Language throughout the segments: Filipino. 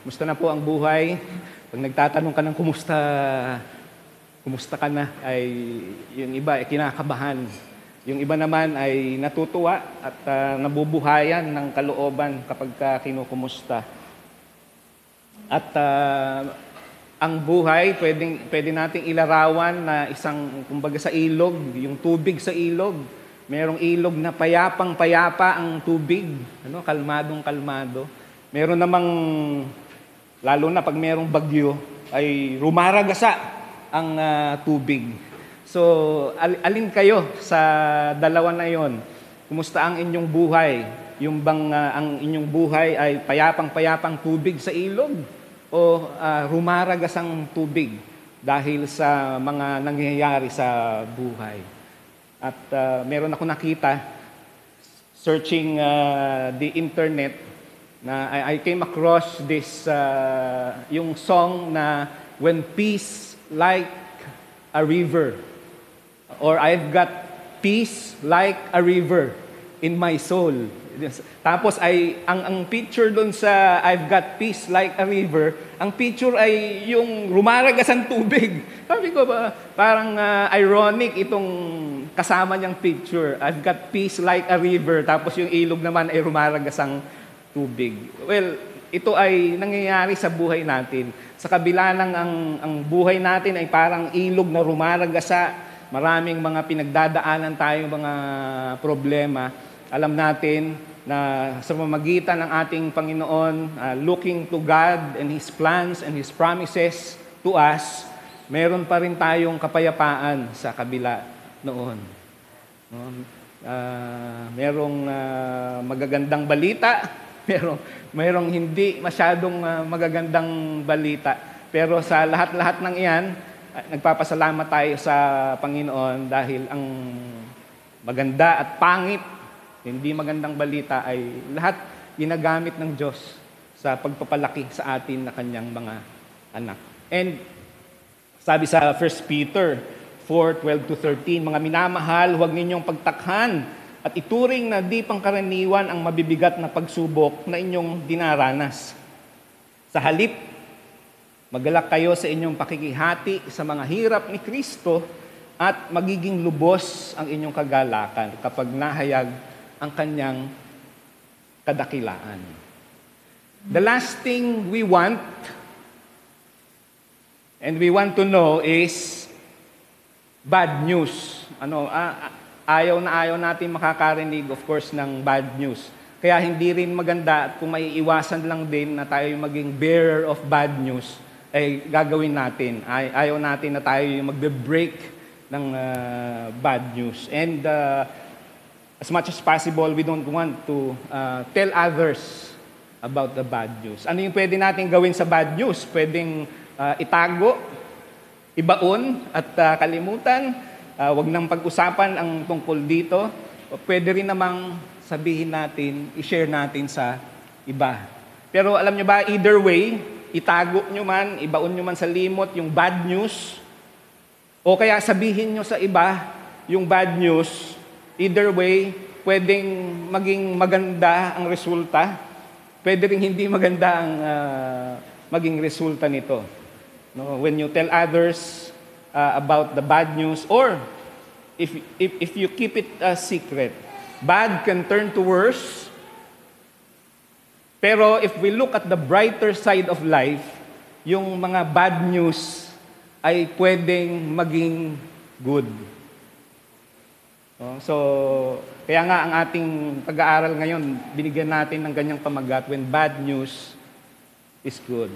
Kumusta na po ang buhay? Pag nagtatanong ka ng kumusta ka na, ay yung iba ay kinakabahan. Yung iba naman ay natutuwa at nabubuhayan ng kalooban kapag kinukumusta. At ang buhay, pwede nating ilarawan na isang, kumbaga sa ilog, yung tubig sa ilog. Merong ilog na payapang-payapa ang tubig, kalmadong-kalmado. Meron namang, lalo na pag merong bagyo, ay rumaragasa ang tubig. So, alin kayo sa dalawa na yon? Kumusta ang inyong buhay? Yung bang ang inyong buhay ay payapang-payapang tubig sa ilog? O rumaragasang tubig dahil sa mga nangyayari sa buhay? At meron ako nakita, searching the internet, na I came across this, yung song na When Peace Like a River, or I've got peace like a river in my soul. Tapos ang picture doon sa I've got peace like a river, ang picture ay yung rumaragas ang tubig. Sabi ko ba, parang ironic itong kasama niyang picture. I've got peace like a river, tapos yung ilog naman ay rumaragas ang tubig. Well, ito ay nangyayari sa buhay natin. Sa kabila ng ang buhay natin ay parang ilog na rumaragasa, maraming mga pinagdadaanan tayong mga problema. Alam natin na sa pamamagitan ng ating Panginoon, looking to God and His plans and His promises to us, meron pa rin tayong kapayapaan sa kabila noon. Merong magagandang balita, merong hindi masyadong magagandang balita. Pero sa lahat-lahat ng iyan, nagpapasalamat tayo sa Panginoon dahil ang maganda at pangit, hindi magandang balita ay lahat ginagamit ng Diyos sa pagpapalaki sa atin na kanyang mga anak. And sabi sa 1 Peter 4:12-13, mga minamahal, huwag ninyong pagtakhan at ituring na di pangkaraniwan ang mabibigat na pagsubok na inyong dinaranas. Sa halip, magalak kayo sa inyong pakikihati sa mga hirap ni Kristo at magiging lubos ang inyong kagalakan kapag nahayag ang kanyang kadakilaan. The last thing we want and we want to know is bad news. Ayaw natin makakarinig, of course, ng bad news. Kaya hindi rin maganda at kung maiiwasan lang din na tayo maging bearer of bad news, ay gagawin natin. Ayaw natin na tayo yung magbe-break ng bad news. And as much as possible, we don't want to tell others about the bad news. Ano yung pwede natin gawin sa bad news? Pwedeng itago, ibaon at kalimutan. Wag nang pag-usapan ang tungkol dito. Pwede rin namang sabihin natin, i-share natin sa iba. Pero alam nyo ba, either way, itago nyo man, ibaon nyo man sa limot yung bad news, o kaya sabihin nyo sa iba yung bad news, either way, pwedeng maging maganda ang resulta, pwede rin hindi maganda ang maging resulta nito. No? When you tell others about the bad news, or if you keep it a secret, bad can turn to worse. Pero if we look at the brighter side of life, yung mga bad news ay pwedeng maging good. So, kaya nga ang ating pag-aaral ngayon, binigyan natin ng ganyang pamagat, when bad news is good.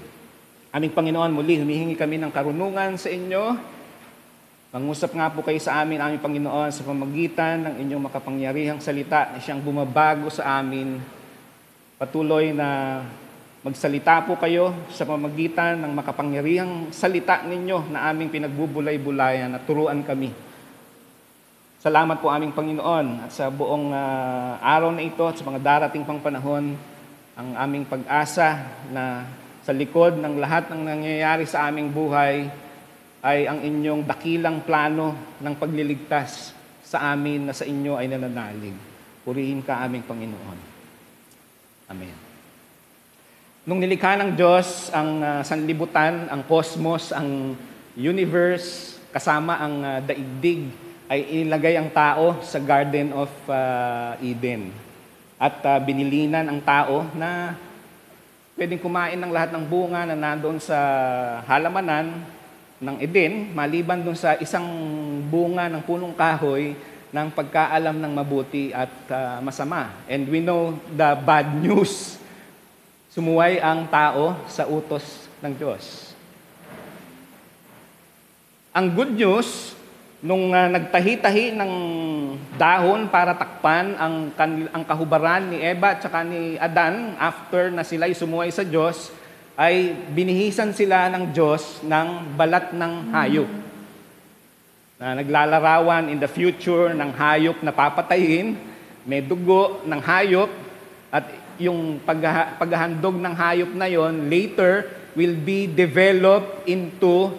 Aming Panginoon, muli humihingi kami ng karunungan sa inyo. Mangusap nga po kayo sa amin, aming Panginoon, sa pamagitan ng inyong makapangyarihang salita na siyang bumabago sa amin. Patuloy na magsalita po kayo sa pamagitan ng makapangyarihang salita ninyo na aming pinagbubulay-bulayan at turuan kami. Salamat po aming Panginoon at sa buong araw na ito at sa mga darating pang panahon, ang aming pag-asa na sa likod ng lahat ng nangyayari sa aming buhay ay ang inyong dakilang plano ng pagliligtas sa amin na sa inyo ay nananalig. Purihin ka aming Panginoon. Amen. Nung nilikha ng Diyos ang sanlibutan, ang cosmos, ang universe, kasama ang daigdig, ay inilagay ang tao sa Garden of Eden. At binilinan ang tao na pwedeng kumain ng lahat ng bunga na nandoon sa halamanan ng Eden, maliban doon sa isang bunga ng punong kahoy ng pagkaalam ng mabuti at masama. And we know the bad news. Sumuway ang tao sa utos ng Diyos. Ang good news, nung nagtahi-tahi ng dahon para takpan ang kahubaran ni Eva at saka ni Adan after na sila'y sumuway sa Diyos, ay binihisan sila ng Diyos ng balat ng hayop. Na naglalarawan in the future ng hayop na papatayin, may dugo ng hayop, at yung paghahandog ng hayop na yon later will be developed into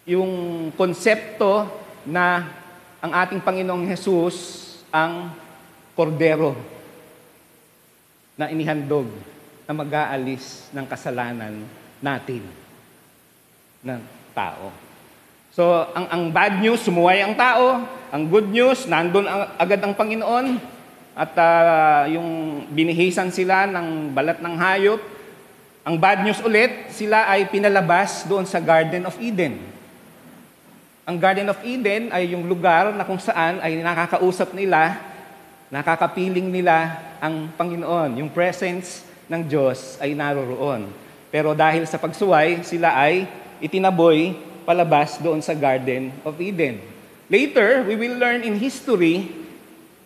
yung konsepto na ang ating Panginoong Jesus ang kordero na inihandog na mag-aalis ng kasalanan natin, ng tao. So, ang bad news, sumuway ang tao. Ang good news, nandun agad ang Panginoon. At yung binihisan sila ng balat ng hayop. Ang bad news ulit, sila ay pinalabas doon sa Garden of Eden. Ang Garden of Eden ay yung lugar na kung saan ay nakakausap nila, nakakapiling nila ang Panginoon. Yung presence ng Diyos ay naroroon. Pero dahil sa pagsuway, sila ay itinaboy palabas doon sa Garden of Eden. Later, we will learn in history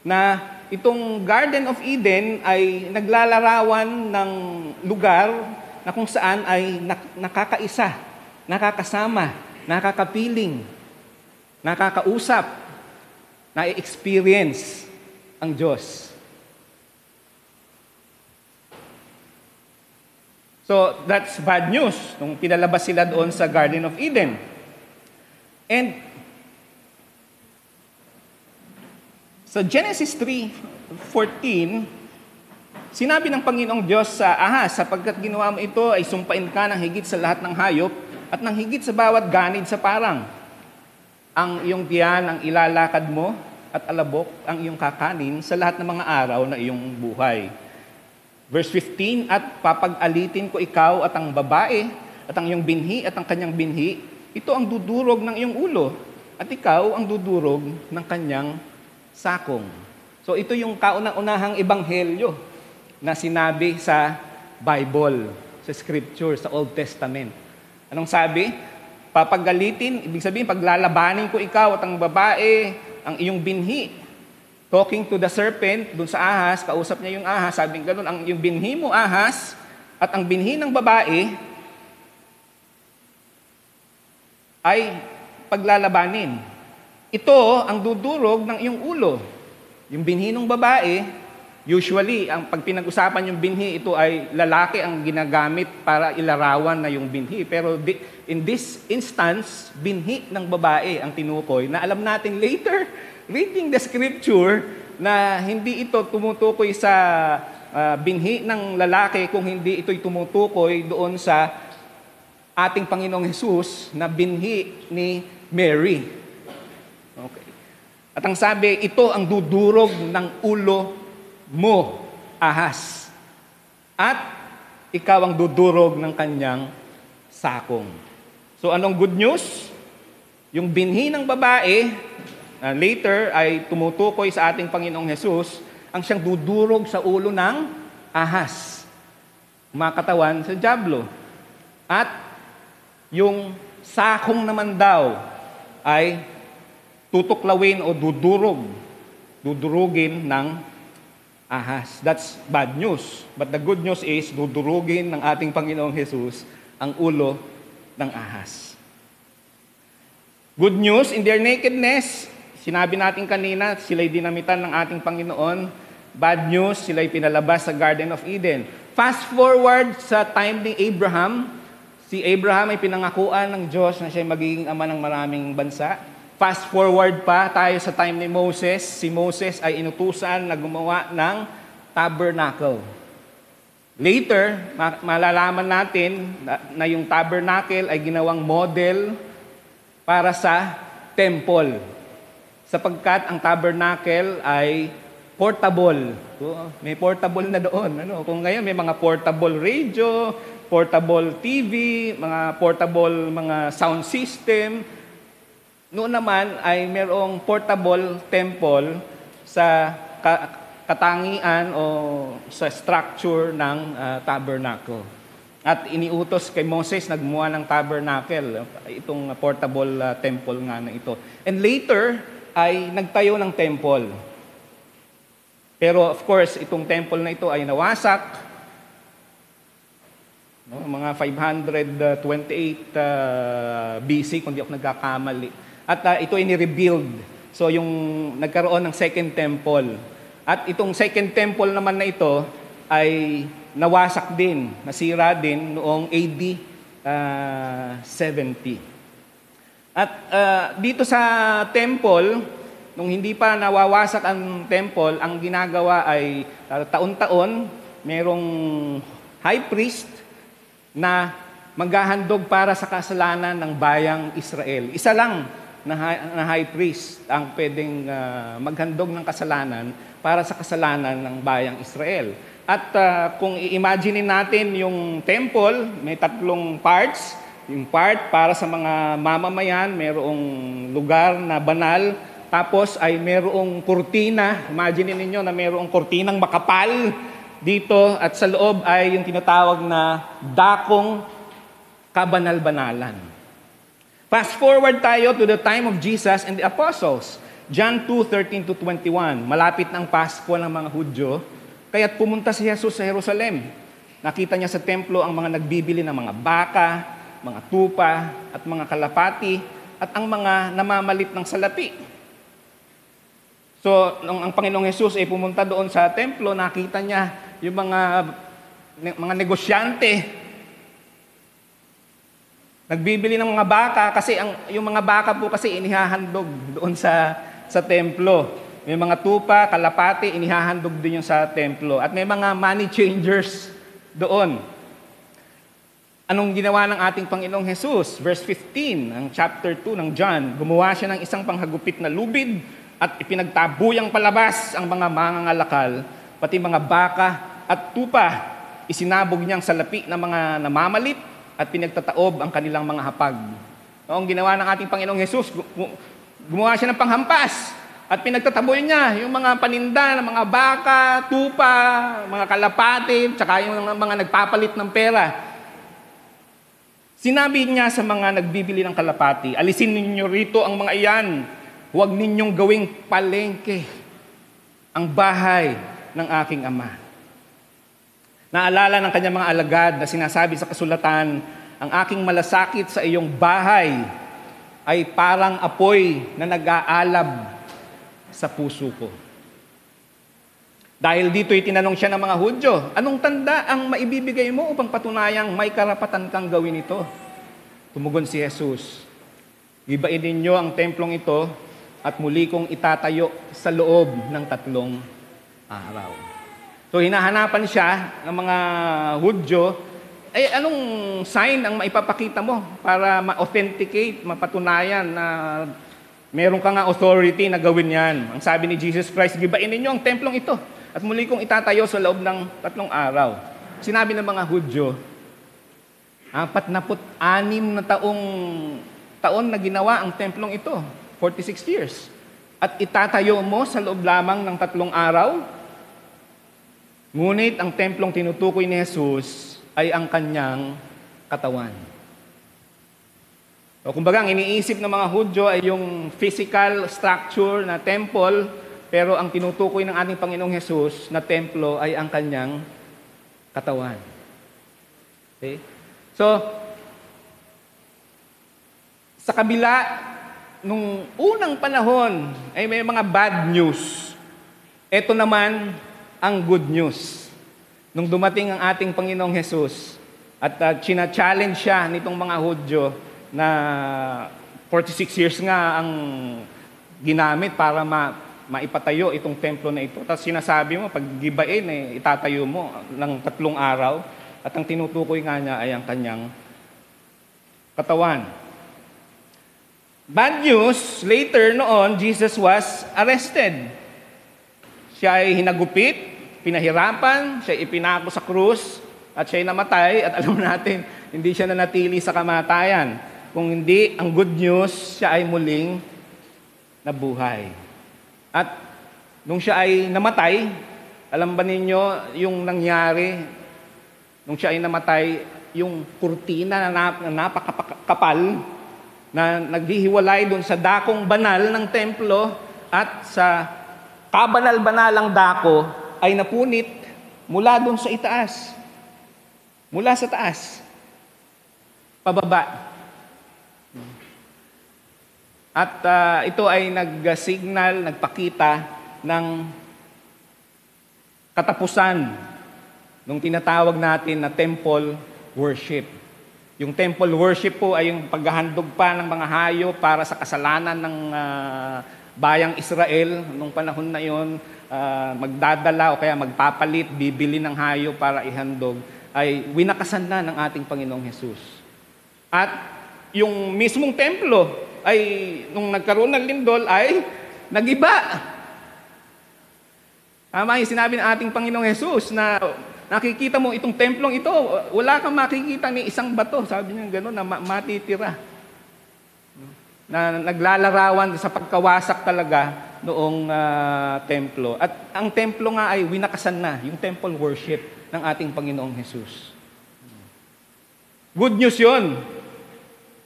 na itong Garden of Eden ay naglalarawan ng lugar na kung saan ay nakakaisa, nakakasama, nakakapiling, nakakausap, na-experience ang Diyos. So, that's bad news nung pinalabas sila doon sa Garden of Eden. And sa Genesis 3:14, sinabi ng Panginoong Diyos sa ahas, sapagkat ginawa mo ito ay sumpain ka ng higit sa lahat ng hayop at ng higit sa bawat ganid sa parang. Ang iyong tiyan ang ilalakad mo at alabok ang iyong kakanin sa lahat ng mga araw na iyong buhay. Verse 15, at papag-alitin ko ikaw at ang babae at ang iyong binhi at ang kanyang binhi. Ito ang dudurog ng iyong ulo at ikaw ang dudurog ng kanyang sakong. So ito yung kauna-unahang ebanghelyo na sinabi sa Bible, sa Scripture, sa Old Testament. Anong sabi? Papagalitin, ibig sabihin, paglalabanin ko ikaw at ang babae, ang iyong binhi. Talking to the serpent, dun sa ahas, kausap niya yung ahas, sabi gano'n, ang yung binhi mo ahas, at ang binhi ng babae, ay paglalabanin. Ito ang dudurog ng iyong ulo. Yung binhi ng babae, usually, ang pag pinag-usapan yung binhi, ito ay lalaki ang ginagamit para ilarawan na yung binhi. Pero in this instance, binhi ng babae ang tinukoy, na alam natin later, reading the scripture, na hindi ito tumutukoy sa binhi ng lalaki, kung hindi ito'y tumutukoy doon sa ating Panginoong Jesus na binhi ni Mary. Okay. At ang sabi, ito ang dudurog ng ulo mo, ahas. At ikaw ang dudurog ng kanyang sakong. So anong good news? Yung binhi ng babae, later ay tumutukoy sa ating Panginoong Jesus, ang siyang dudurog sa ulo ng ahas. Makatawan sa dyablo. At yung sakong naman daw ay tutuklawin o dudurugin ng ahas. That's bad news. But the good news is, dudurugin ng ating Panginoong Jesus ang ulo ng ahas. Good news, in their nakedness, sinabi natin kanina, sila'y dinamitan ng ating Panginoon. Bad news, sila'y pinalabas sa Garden of Eden. Fast forward sa time ni Abraham. Si Abraham ay pinangakuan ng Diyos na siya'y magiging ama ng maraming bansa. Fast forward pa tayo sa time ni Moses. Si Moses ay inutusan na gumawa ng tabernacle. Later, malalaman natin na yung tabernacle ay ginawang model para sa temple. Sapagkat ang tabernacle ay portable. So, may portable na doon. Kung ngayon may mga portable radio, portable TV, mga portable mga sound system, noon naman ay mayroong portable temple sa katangian o sa structure ng tabernacle. At iniutos kay Moses na gumawa ng tabernacle, itong portable temple nga na ito. And later ay nagtayo ng temple. Pero of course, itong temple na ito ay nawasak. Mga 528 BC, kung di ako nagkakamali. At ito ay ni-rebuild. So yung nagkaroon ng second temple. At itong second temple naman na ito ay nawasak din, nasira din noong AD 70. At dito sa temple, nung hindi pa nawawasak ang temple, ang ginagawa ay taon-taon merong high priest na maghahandog para sa kasalanan ng bayang Israel. Isa lang na high priest ang pwedeng maghandog ng kasalanan para sa kasalanan ng bayang Israel. At kung i-imagine natin yung temple, may 3 parts. Yung part para sa mga mamamayan, mayroong lugar na banal. Tapos ay mayroong kurtina. Imagine ninyo na mayroong kurtinang makapal dito. At sa loob ay yung tinatawag na dakong kabanal-banalan. Fast forward tayo to the time of Jesus and the apostles. John 2:13-21. Malapit ng Pasko ng mga Hudyo. Kaya't pumunta si Jesus sa Jerusalem. Nakita niya sa templo ang mga nagbibili ng mga baka, mga tupa, at mga kalapati, at ang mga namamalit ng salapi. So, nung ang Panginoong Jesus ay pumunta doon sa templo, nakita niya yung mga negosyante. Nagbibili ng mga baka kasi yung mga baka po kasi inihahandog doon sa templo. May mga tupa, kalapati, inihahandog din yung sa templo. At may mga money changers doon. Anong ginawa ng ating Panginoong Jesus? Verse 15, ang chapter 2 ng John. Gumawa siya ng isang panghagupit na lubid at ipinagtabuyang palabas ang mga mangangalakal, pati mga baka at tupa. Isinabog niyang salapi ng mga namamalit at pinagtataob ang kanilang mga hapag. Ang ginawa ng ating Panginoong Jesus, gumawa siya ng panghampas at pinagtataboy niya yung mga paninda ng mga baka, tupa, mga kalapati, tsaka yung mga nagpapalit ng pera. Sinabi niya sa mga nagbibili ng kalapati, alisin ninyo rito ang mga iyan. Huwag ninyong gawing palengke ang bahay ng aking Ama. Naalala ng kanyang mga alagad na sinasabi sa kasulatan, ang aking malasakit sa iyong bahay ay parang apoy na nag-aalab sa puso ko. Dahil dito'y tinanong siya ng mga Hudyo, anong tanda ang maibibigay mo upang patunayang may karapatan kang gawin ito? Tumugon si Jesus, gibain ninyo ang templong ito at muli kong itatayo sa loob ng 3 araw. So hinahanapan siya ng mga Hudyo, anong sign ang maipapakita mo para ma-authenticate, mapatunayan na meron ka nga authority na gawin yan? Ang sabi ni Jesus Christ, gibain ninyo ang templong ito at muli kong itatayo sa loob ng 3 araw. Sinabi ng mga Hudyo, 46 na taon na ginawa ang templong ito, 46 years. At itatayo mo sa loob lamang ng 3 araw? Ngunit ang templong tinutukoy ni Jesus ay ang kanyang katawan. So, kumbaga, ang iniisip ng mga Hudyo ay yung physical structure na temple, pero ang tinutukoy ng ating Panginoong Jesus na templo ay ang kanyang katawan. Okay? So, sa kabila, nung unang panahon ay may mga bad news. Ito naman ang good news. Nung dumating ang ating Panginoong Jesus at china-challenge siya nitong mga Hudyo na 46 years nga ang ginamit para maipatayo itong templo na ito. Tapos sinasabi mo, pag gibain, itatayo mo ng 3 araw. At ang tinutukoy nga niya ay ang kanyang katawan. Bad news, later noon, Jesus was arrested. Siya ay hinagupit, pinahirapan, siya ay ipinako sa krus, at siya ay namatay. At alam natin, hindi siya nanatili sa kamatayan. Kung hindi, ang good news, siya ay muling nabuhay. At nung siya ay namatay, alam ba ninyo yung nangyari? Nung siya ay namatay, yung kurtina na napakakapal na naghihiwalay doon sa dakong banal ng templo at sa kabanal-banalang dako ay napunit mula doon sa itaas. Mula sa taas. Pababa. At ito ay nag-signal, nagpakita ng katapusan nung tinatawag natin na temple worship. Yung temple worship po ay yung paghahandog pa ng mga hayop para sa kasalanan ng bayang Israel. Nung panahon na yon, magdadala o kaya magpapalit, bibili ng hayop para ihandog, ay winakasan na ng ating Panginoong Hesus. At yung mismong templo ay nung nagkaroon ng lindol ay nagiba. Tama yung sinabi ng ating Panginoong Hesus na nakikita mo itong templong ito, wala kang makikita ni isang bato. Sabi niya gano'n na matitira. Na naglalarawan sa pagkawasak talaga noong templo. At ang templo nga ay winakasan na, yung temple worship ng ating Panginoong Hesus. Good news yun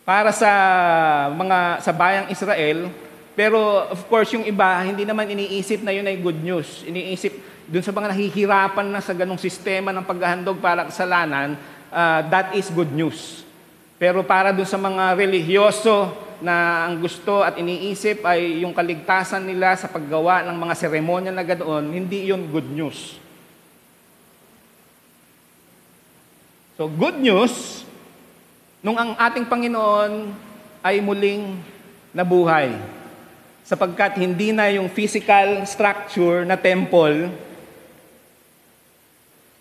para sa bayang Israel, pero of course yung iba hindi naman iniisip na yun ay good news. Iniisip dun sa mga nahihirapan na sa ganong sistema ng paghahandog para kasalanan, that is good news. Pero para dun sa mga relihiyoso na ang gusto at iniisip ay yung kaligtasan nila sa paggawa ng mga seremonya na ganoon, hindi yun good news. So good news, nung ang ating Panginoon ay muling nabuhay, sapagkat hindi na yung physical structure na temple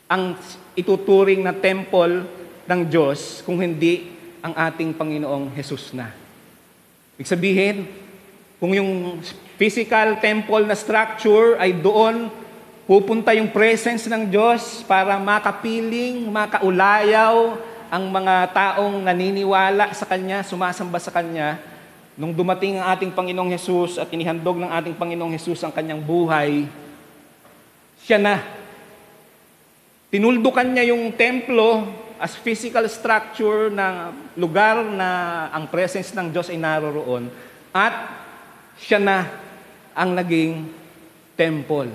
ang ituturing na temple ng Diyos, kung hindi ang ating Panginoong Hesus na. Ibig sabihin, kung yung physical temple na structure ay doon, pupunta yung presence ng Diyos para makapiling, makaulayaw ang mga taong naniniwala sa Kanya, sumasamba sa Kanya. Nung dumating ang ating Panginoong Hesus at inihandog ng ating Panginoong Hesus ang Kanyang buhay, siya na. Tinuldukan niya yung templo as physical structure na lugar na ang presence ng Diyos ay naroroon, at siya na ang naging temple.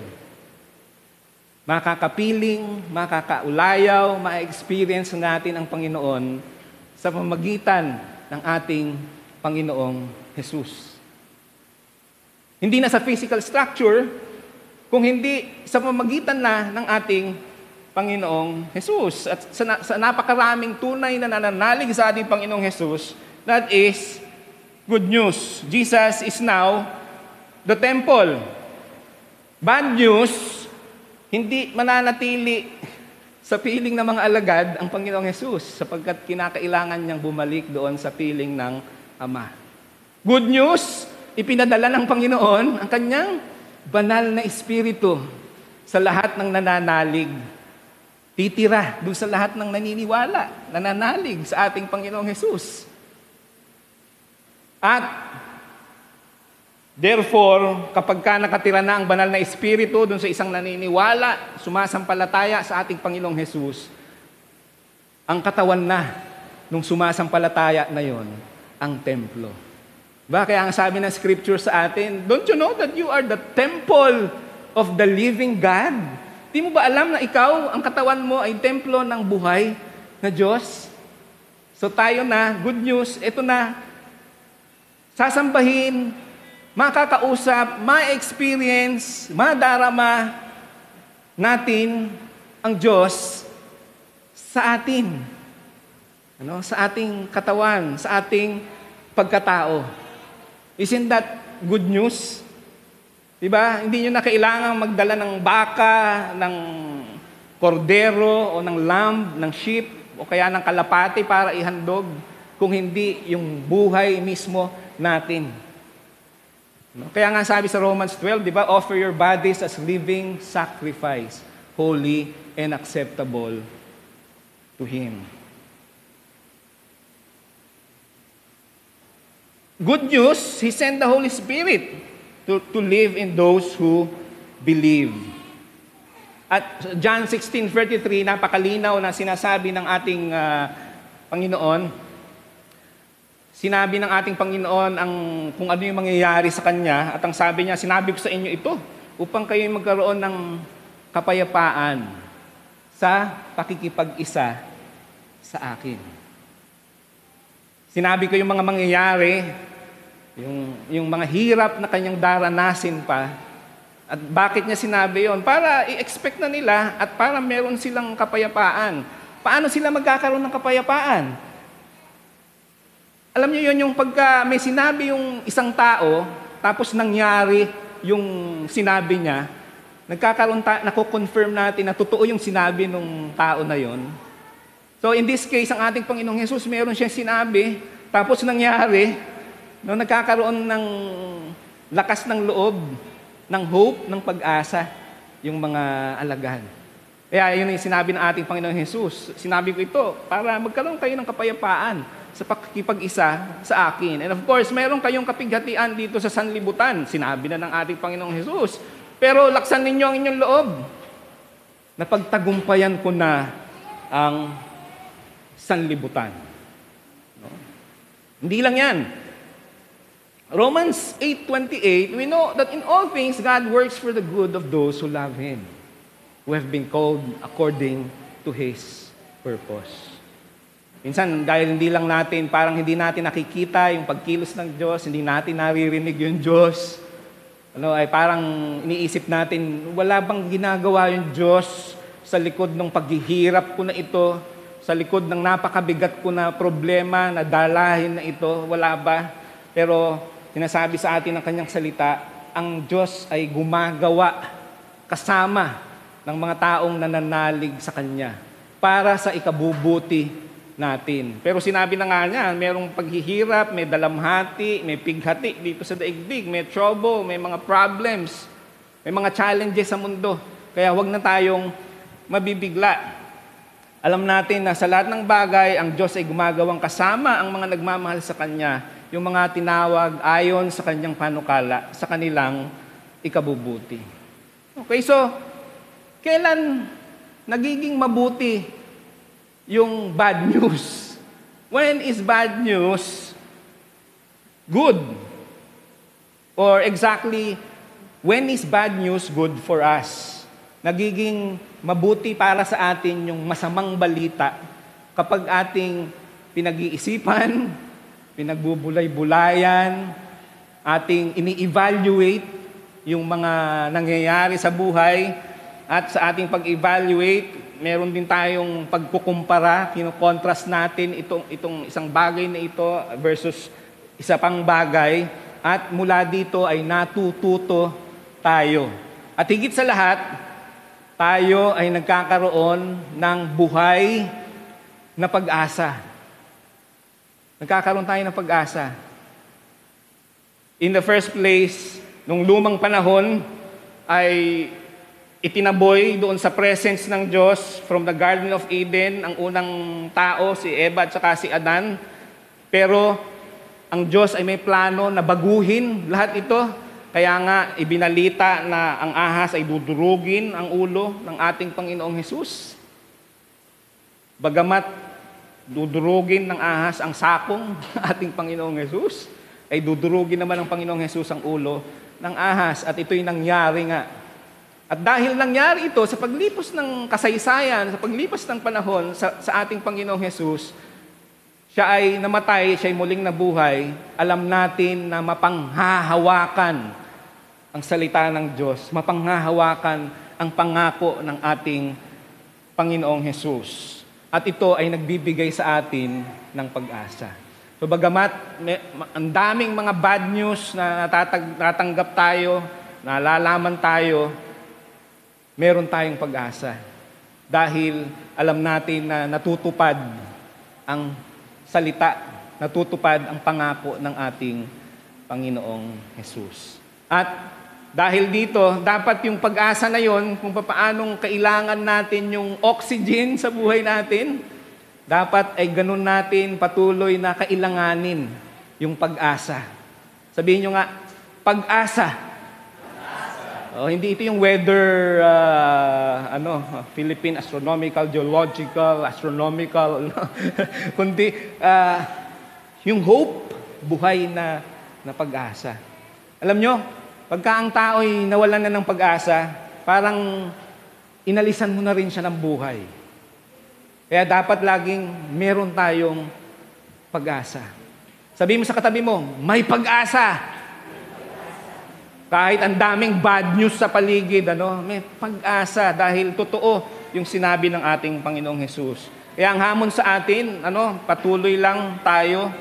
Makakapiling, makakaulayaw, ma-experience natin ang Panginoon sa pamamagitan ng ating Panginoong Hesus. Hindi na sa physical structure, kung hindi sa pamamagitan na ng ating Panginoong Hesus. At sa napakaraming tunay na nananalig sa ating Panginoong Hesus, that is good news. Jesus is now the temple. Bad news, hindi mananatili sa piling ng mga alagad ang Panginoong Hesus, sapagkat kinakailangan niyang bumalik doon sa piling ng Ama. Good news, ipinadala ng Panginoon ang kanyang banal na Espiritu sa lahat ng nananalig. Titira doon sa lahat ng naniniwala, nananalig sa ating Panginoong Hesus. At therefore, kapag ka nakatira na ang banal na Espiritu doon sa isang naniniwala, sumasampalataya sa ating Panginoong Hesus, ang katawan na nung sumasampalataya na yon, ang templo. Kaya ang sabi ng Scripture sa atin, don't you know that you are the temple of the living God? Di mo ba alam na ikaw, ang katawan mo ay templo ng buhay na Diyos? So tayo na, good news, ito na, sasambahin, makakausap, ma-experience, madarama natin ang Diyos sa atin. Sa ating katawan, sa ating pagkatao. Isn't that good news? Diba? Hindi nyo na kailangang magdala ng baka, ng kordero, o ng lamb, ng sheep, o kaya ng kalapati para ihandog, kung hindi yung buhay mismo natin. No? Kaya nga sabi sa Romans 12, di ba? Offer your bodies as living sacrifice, holy and acceptable to Him. Good news, He sent the Holy Spirit to live in those who believe. At John 16:33, napakalinaw na sinasabi ng ating Panginoon. Sinabi ng ating Panginoon kung ano yung mangyayari sa Kanya. At ang sabi niya, sinabi ko sa inyo ito upang kayo magkaroon ng kapayapaan sa pakikipag-isa sa akin. Sinabi ko yung mga mangyayari, yung mga hirap na Kanyang daranasin pa. At bakit niya sinabi yon? Para i-expect na nila at para meron silang kapayapaan. Paano sila magkakaroon ng kapayapaan? Alam niyo yun, yung pagka may sinabi yung isang tao, tapos nangyari yung sinabi niya, nako-confirm natin na totoo yung sinabi ng tao na yon. So in this case, ang ating Panginoong Hesus, meron siyang sinabi, tapos nangyari, no, nagkakaroon ng lakas ng loob, ng hope, ng pag-asa, yung mga alagad. Kaya yun yung sinabi ng ating Panginoong Hesus. Sinabi ko ito, para magkaroon kayo ng kapayapaan sa pakikipag-isa sa akin. And of course, meron kayong kapighatian dito sa sanlibutan. Sinabi na ng ating Panginoong Hesus. Pero laksan ninyo ang inyong loob. Napagtagumpayan ko na ang sanlibutan. No? Hindi lang yan. Romans 8:28, we know that in all things, God works for the good of those who love Him, who have been called according to His purpose. Minsan, dahil parang hindi natin nakikita yung pagkilos ng Diyos, hindi natin naririnig yung Diyos, ay parang iniisip natin, wala bang ginagawa yung Diyos sa likod ng paghihirap ko na ito, sa likod ng napakabigat ko na problema, na dalahin na ito, wala ba? Pero, sinasabi sa atin ng Kanyang salita, ang Diyos ay gumagawa kasama ng mga taong nananalig sa Kanya para sa ikabubuti natin. Pero sinabi na nga niya, merong paghihirap, may dalamhati, may pighati dito sa daigdig, may trouble, may mga problems, may mga challenges sa mundo. Kaya huwag na tayong mabibigla. Alam natin na sa lahat ng bagay, ang Diyos ay gumagawang kasama ang mga nagmamahal sa Kanya, yung mga tinawag ayon sa Kanyang panukala, sa kanilang ikabubuti. Okay, so, kailan nagiging mabuti yung bad news? When is bad news good? Or exactly, when is bad news good for us? Nagiging mabuti para sa atin yung masamang balita kapag ating pinag-iisipan, pinagbubulay-bulayan, ating ini-evaluate yung mga nangyayari sa buhay, at sa ating pag-evaluate, meron din tayong pagkukumpara, kino-contrast natin itong isang bagay na ito versus isa pang bagay, at mula dito ay natututo tayo. At higit sa lahat, tayo ay nagkakaroon ng buhay na pag-asa. Nagkakaroon tayo ng pag-asa. In the first place, nung lumang panahon ay itinaboy doon sa presence ng Diyos from the Garden of Eden, ang unang tao, si Eva at saka si Adan. Pero ang Diyos ay may plano na baguhin lahat ito. Kaya nga ibinalita na ang ahas ay dudurugin ang ulo ng ating Panginoong Hesus. Bagamat dudurugin ng ahas ang sakong ating Panginoong Hesus, ay dudurugin naman ng Panginoong Hesus ang ulo ng ahas. At ito'y nangyari nga. At dahil nangyari ito sa paglipas ng kasaysayan, sa paglipas ng panahon sa ating Panginoong Hesus, siya ay namatay, siya ay muling nabuhay, alam natin na mapanghahawakan ang salita ng Diyos, mapanghahawakan ang pangako ng ating Panginoong Hesus. At ito ay nagbibigay sa atin ng pag-asa. So bagamat ang daming mga bad news na natanggap tayo, nalalaman tayo, meron tayong pag-asa. Dahil alam natin na natutupad ang salita, natutupad ang pangako ng ating Panginoong Jesus. At dahil dito, dapat yung pag-asa na yon, kung paanong kailangan natin yung oxygen sa buhay natin, dapat ay ganun natin patuloy na kailanganin yung pag-asa. Sabihin nyo nga, pag-asa. Hindi ito yung weather, Philippine Astronomical, Geological, Astronomical, kundi yung hope, buhay na pag-asa. Alam nyo, pagka ang tao'y nawalan na ng pag-asa, parang inalisan mo na rin siya ng buhay. Kaya dapat laging meron tayong pag-asa. Sabihin mo sa katabi mo, may pag-asa. Kahit ang daming bad news sa paligid, may pag-asa dahil totoo yung sinabi ng ating Panginoong Jesus. Kaya ang hamon sa atin, patuloy lang tayo.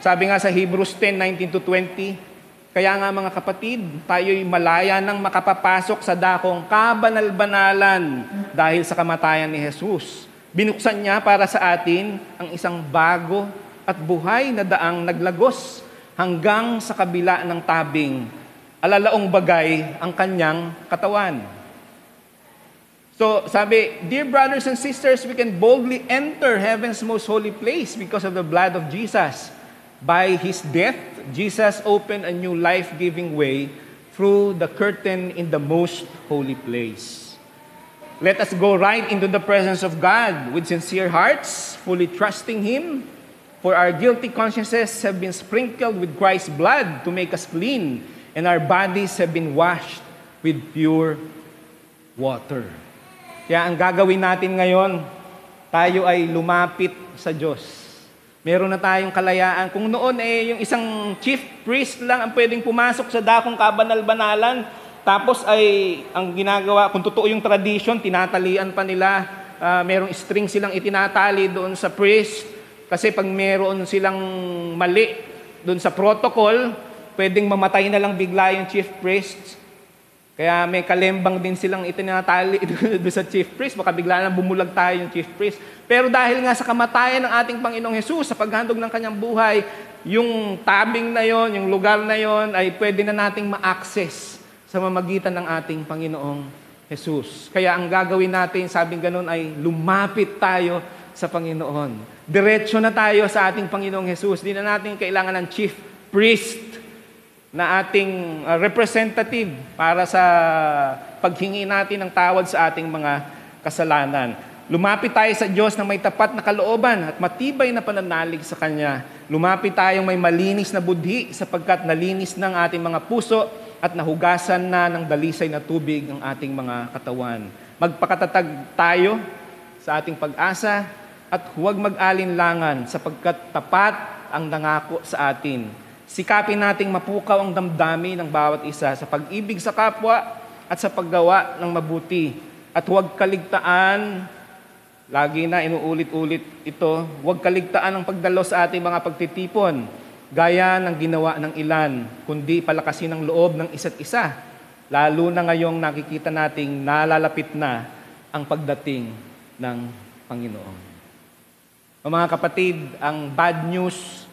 Sabi nga sa Hebrews 10:19-20, kaya nga mga kapatid, tayo'y malaya nang makapapasok sa dakong kabanal-banalan dahil sa kamatayan ni Jesus. Binuksan niya para sa atin ang isang bago at buhay na daang naglagos hanggang sa kabila ng tabing. Alalaong bagay ang kanyang katawan. So, sabi, dear brothers and sisters, we can boldly enter heaven's most holy place because of the blood of Jesus. By His death, Jesus opened a new life-giving way through the curtain in the most holy place. Let us go right into the presence of God with sincere hearts, fully trusting Him, for our guilty consciences have been sprinkled with Christ's blood to make us clean, and our bodies have been washed with pure water. Kaya ang gagawin natin ngayon, tayo ay lumapit sa Diyos. Meron na tayong kalayaan. Kung noon yung isang chief priest lang ang pwedeng pumasok sa dakong kabanal-banalan, tapos ay ang ginagawa, kung totoo yung tradition, tinatalian pa nila, merong string silang itinatali doon sa priest, kasi pag meron silang mali doon sa protocol, pwedeng mamatay na lang bigla yung chief priest. Kaya may kalembang din silang itinatali doon sa chief priest, baka bigla na bumulag tayo yung chief priest. Pero dahil nga sa kamatayan ng ating Panginoong Jesus, sa paghandog ng kanyang buhay, yung tabing na yon, yung lugar na yon, ay pwede na nating ma-access sa mamagitan ng ating Panginoong Jesus. Kaya ang gagawin natin, sabing ganun, ay lumapit tayo sa Panginoon. Diretso na tayo sa ating Panginoong Jesus. Di na natin kailangan ng chief priest na ating representative para sa paghingi natin ng tawad sa ating mga kasalanan. Lumapit tayo sa Diyos na may tapat na kalooban at matibay na pananalig sa Kanya. Lumapit tayong may malinis na budhi sapagkat nalinis ng ating mga puso at nahugasan na ng dalisay na tubig ang ating mga katawan. Magpakatatag tayo sa ating pag-asa at huwag mag-alinlangan sapagkat tapat ang nangako sa atin. Sikapin nating mapukaw ang damdamin ng bawat isa sa pag-ibig sa kapwa at sa paggawa ng mabuti. At huwag kaligtaan, lagi na inuulit-ulit ito, huwag kaligtaan ang pagdalo sa ating mga pagtitipon, gaya ng ginawa ng ilan, kundi palakasin ang loob ng isa't isa, lalo na ngayong nakikita nating nalalapit na ang pagdating ng Panginoon. Mga kapatid, ang bad news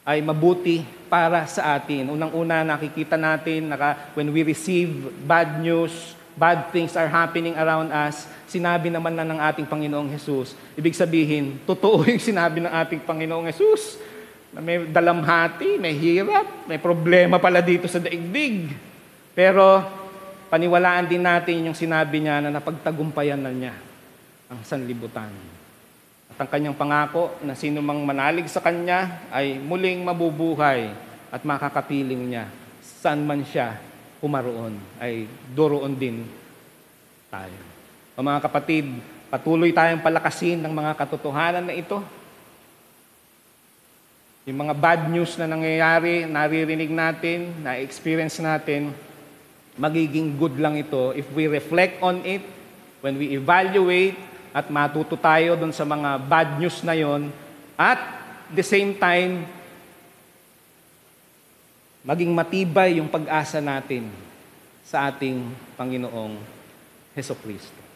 ay mabuti para sa atin. Unang-una, nakikita natin when we receive bad news, bad things are happening around us, sinabi naman na ng ating Panginoong Jesus. Ibig sabihin, totoo yung sinabi ng ating Panginoong Jesus, na may dalamhati, may hirap, may problema pala dito sa daigdig. Pero paniwalaan din natin yung sinabi niya na napagtagumpayan na niya ang sanlibutan. At ang kanyang pangako na sino mang manalig sa kanya ay muling mabubuhay at makakapiling niya. Saan man siya pumaroon, ay doroon din tayo. O mga kapatid, patuloy tayong palakasin ng mga katotohanan na ito. Yung mga bad news na nangyayari, naririnig natin, na-experience natin, magiging good lang ito if we reflect on it, when we evaluate, at matuto tayo dun sa mga bad news na yon, at the same time, maging matibay yung pag-asa natin sa ating Panginoong Hesukristo.